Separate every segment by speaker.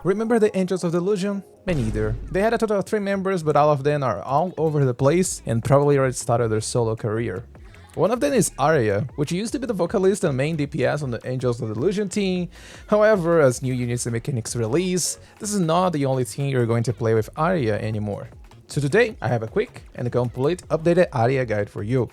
Speaker 1: Remember the Angels of Delusion? Me neither. They had a total of 3 members, but all of them are all over the place and probably already started their solo career. One of them is Aria, which used to be the vocalist and main DPS on the Angels of Delusion team. However, as new units and mechanics release, this is not the only team you're going to play with Aria anymore. So today, I have a quick and complete updated Aria guide for you.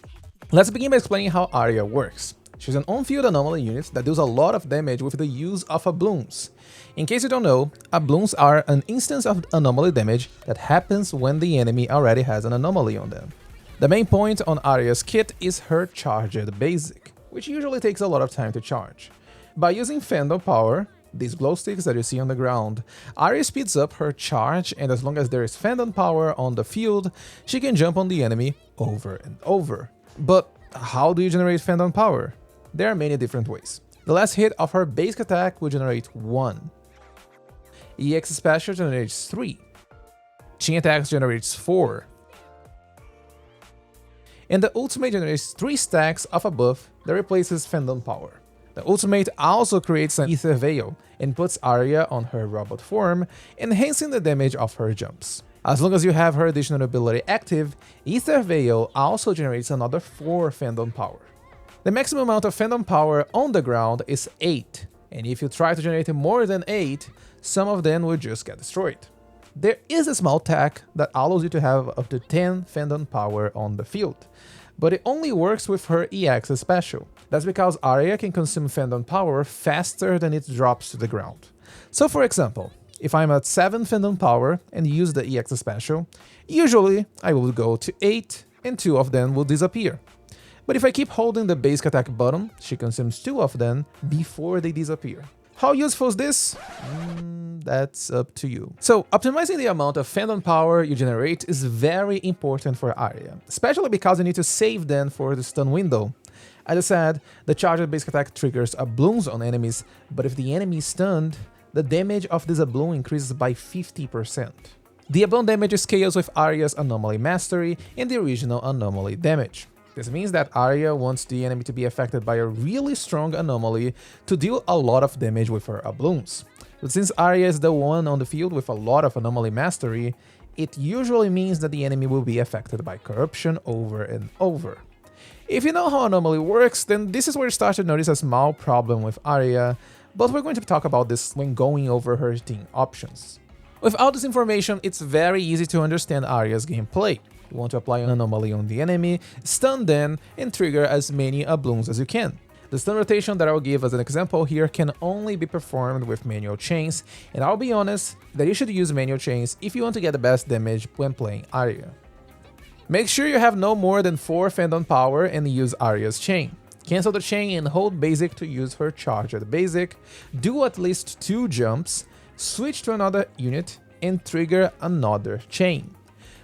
Speaker 1: Let's begin by explaining how Aria works. She's an on-field anomaly unit that deals a lot of damage with the use of Ablooms. In case you don't know, Ablooms are an instance of anomaly damage that happens when the enemy already has an anomaly on them. The main point on Aria's kit is her charged basic, which usually takes a lot of time to charge. By using Fandom Power, these glow sticks that you see on the ground, Aria speeds up her charge, and as long as there is Fandom Power on the field, she can jump on the enemy over and over. But how do you generate Fandom Power? There are many different ways. The last hit of her basic attack will generate 1. EX Special generates 3. Chain Attacks generates 4. And the ultimate generates 3 stacks of a buff that replaces Fandom Power. The ultimate also creates an Ether Veil and puts Aria on her robot form, enhancing the damage of her jumps. As long as you have her additional ability active, Ether Veil also generates another 4 Fandom Power. The maximum amount of Fandom Power on the ground is 8, and if you try to generate more than 8, some of them will just get destroyed. There is a small tech that allows you to have up to 10 Fandom Power on the field, but it only works with her EX special. That's because Aria can consume Fandom Power faster than it drops to the ground. So for example, if I'm at 7 Fandom Power and use the EX special, usually I will go to 8 and 2 of them will disappear. But if I keep holding the basic attack button, she consumes 2 of them before they disappear. How useful is this? That's up to you. So, optimizing the amount of Fandom Power you generate is very important for Aria, especially because you need to save them for the stun window. As I said, the charged basic attack triggers Ablooms on enemies, but if the enemy is stunned, the damage of this Abloom increases by 50%. The Abloom damage scales with Aria's Anomaly Mastery and the original Anomaly damage. This means that Aria wants the enemy to be affected by a really strong anomaly to deal a lot of damage with her Ablooms. But since Aria is the one on the field with a lot of Anomaly Mastery, it usually means that the enemy will be affected by corruption over and over. If you know how Anomaly works, then this is where you start to notice a small problem with Aria, but we're going to talk about this when going over her team options. With all this information, it's very easy to understand Aria's gameplay. You want to apply an anomaly on the enemy, stun them, and trigger as many Ablooms as you can. The stun rotation that I'll give as an example here can only be performed with manual chains, and I'll be honest that you should use manual chains if you want to get the best damage when playing Aria. Make sure you have no more than 4 Fandom Power and use Aria's chain. Cancel the chain and hold basic to use her charged basic, do at least 2 jumps, switch to another unit, and trigger another chain.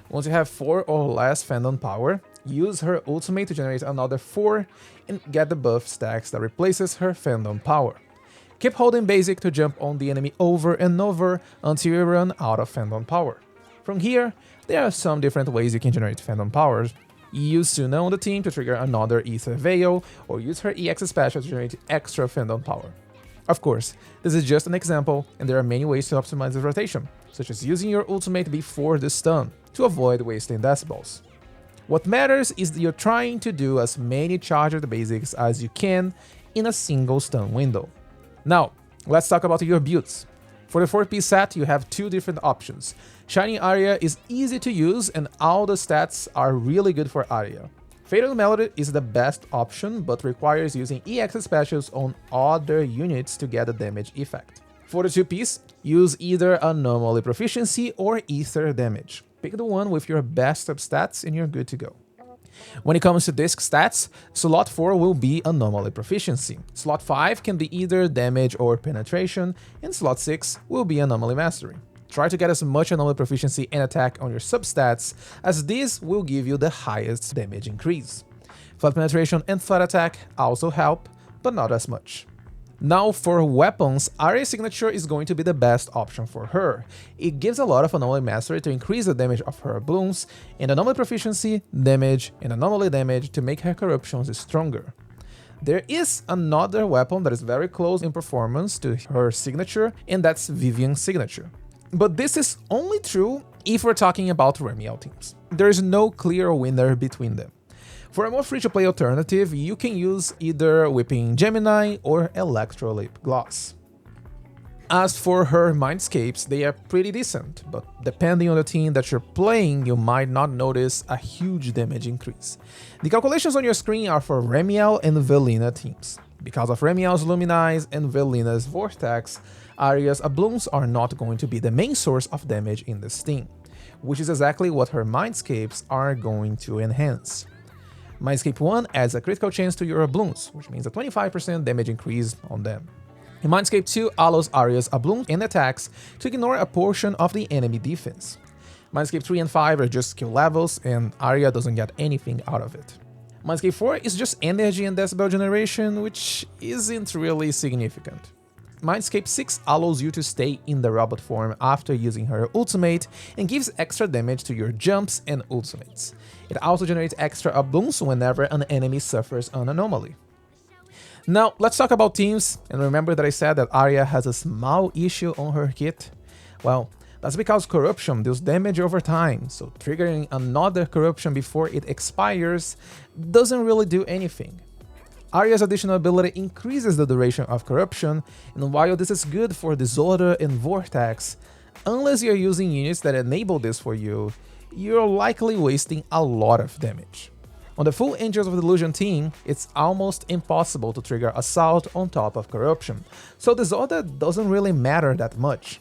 Speaker 1: Once you have 4 or less Fandom Power, use her ultimate to generate another 4 and get the buff stacks that replaces her Fandom Power. Keep holding basic to jump on the enemy over and over until you run out of Fandom Power. From here, there are some different ways you can generate Fandom Powers. Use Sunna on the team to trigger another Ether Veil, or use her EX special to generate extra Fandom Power. Of course, this is just an example, and there are many ways to optimize the rotation, such as using your ultimate before the stun, to avoid wasting decibels. What matters is that you're trying to do as many charged basics as you can in a single stun window. Now, let's talk about your builds. For the 4-piece set, you have 2 different options. Shining Aria is easy to use and all the stats are really good for Aria. Fatal Melody is the best option, but requires using EX specials on other units to get the damage effect. For the 2-piece, use either Anomaly Proficiency or Ether Damage. Pick the one with your best substats and you're good to go. When it comes to disc stats, slot 4 will be Anomaly Proficiency, slot 5 can be either Damage or Penetration, and slot 6 will be Anomaly Mastery. Try to get as much Anomaly Proficiency and attack on your substats, as this will give you the highest damage increase. Flat Penetration and Flat Attack also help, but not as much. Now for weapons, Aria's signature is going to be the best option for her. It gives a lot of Anomaly Mastery to increase the damage of her Ablooms, and Anomaly Proficiency, damage, and Anomaly damage to make her corruptions stronger. There is another weapon that is very close in performance to her signature, and that's Vivian's signature. But this is only true if we're talking about Remiel teams. There is no clear winner between them. For a more free-to-play alternative, you can use either Whipping Gemini or Electrolip Gloss. As for her Mindscapes, they are pretty decent, but depending on the team that you're playing, you might not notice a huge damage increase. The calculations on your screen are for Remiel and Velina teams. Because of Remiel's Luminize and Velina's Vortex, Aria's Ablooms are not going to be the main source of damage in this team, which is exactly what her Mindscapes are going to enhance. Mindscape 1 adds a critical chance to your Ablooms, which means a 25% damage increase on them. And Mindscape 2 allows Aria's Ablooms and attacks to ignore a portion of the enemy defense. Mindscape 3 and 5 are just skill levels, and Aria doesn't get anything out of it. Mindscape 4 is just energy and decibel generation, which isn't really significant. Mindscape 6 allows you to stay in the robot form after using her ultimate and gives extra damage to your jumps and ultimates. It also generates extra Ablooms whenever an enemy suffers an anomaly. Now, let's talk about teams, and remember that I said that Aria has a small issue on her kit? Well, that's because Corruption deals damage over time, so triggering another Corruption before it expires doesn't really do anything. Aria's additional ability increases the duration of Corruption, and while this is good for Disorder and Vortex, unless you're using units that enable this for you, you're likely wasting a lot of damage. On the full Angels of Delusion team, it's almost impossible to trigger Assault on top of Corruption, so Disorder doesn't really matter that much.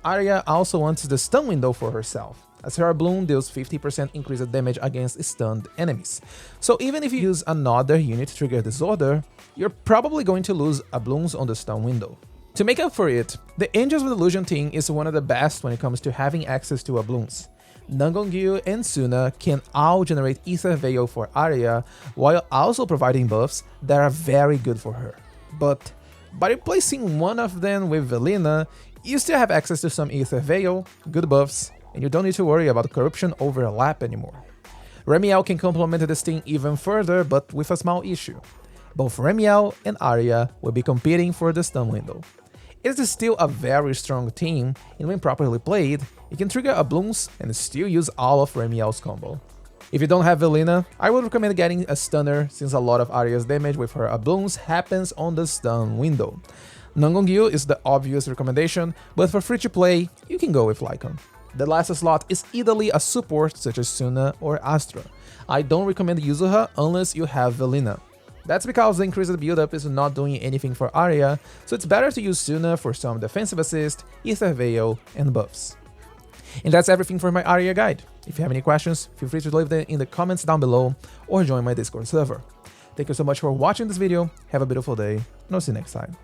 Speaker 1: Aria also wants the stun window for herself, as her Bloom deals 50% increased damage against stunned enemies. So even if you use another unit to trigger Disorder, you're probably going to lose Ablooms on the stun window. To make up for it, the Angels of Delusion team is one of the best when it comes to having access to Ablooms. Nangong Yu and Sunna can all generate Ether Veil for Aria, while also providing buffs that are very good for her. But by replacing one of them with Velina, you still have access to some Ether Veil, good buffs, and you don't need to worry about Corruption overlap anymore. Remiel can complement this team even further, but with a small issue. Both Remiel and Aria will be competing for the stun window. It is still a very strong team, and when properly played, you can trigger Ablooms and still use all of Remiel's combo. If you don't have Velina, I would recommend getting a stunner, since a lot of Aria's damage with her Ablooms happens on the stun window. Nangong Yu is the obvious recommendation, but for free to play, you can go with Lycan. The last slot is easily a support such as Sunna or Astra. I don't recommend Yuzuha unless you have Velina. That's because the increased build-up is not doing anything for Aria, so it's better to use Sunna for some defensive assist, Ether Veil, and buffs. And that's everything for my Aria guide. If you have any questions, feel free to leave them in the comments down below or join my Discord server. Thank you so much for watching this video, have a beautiful day, and I'll see you next time.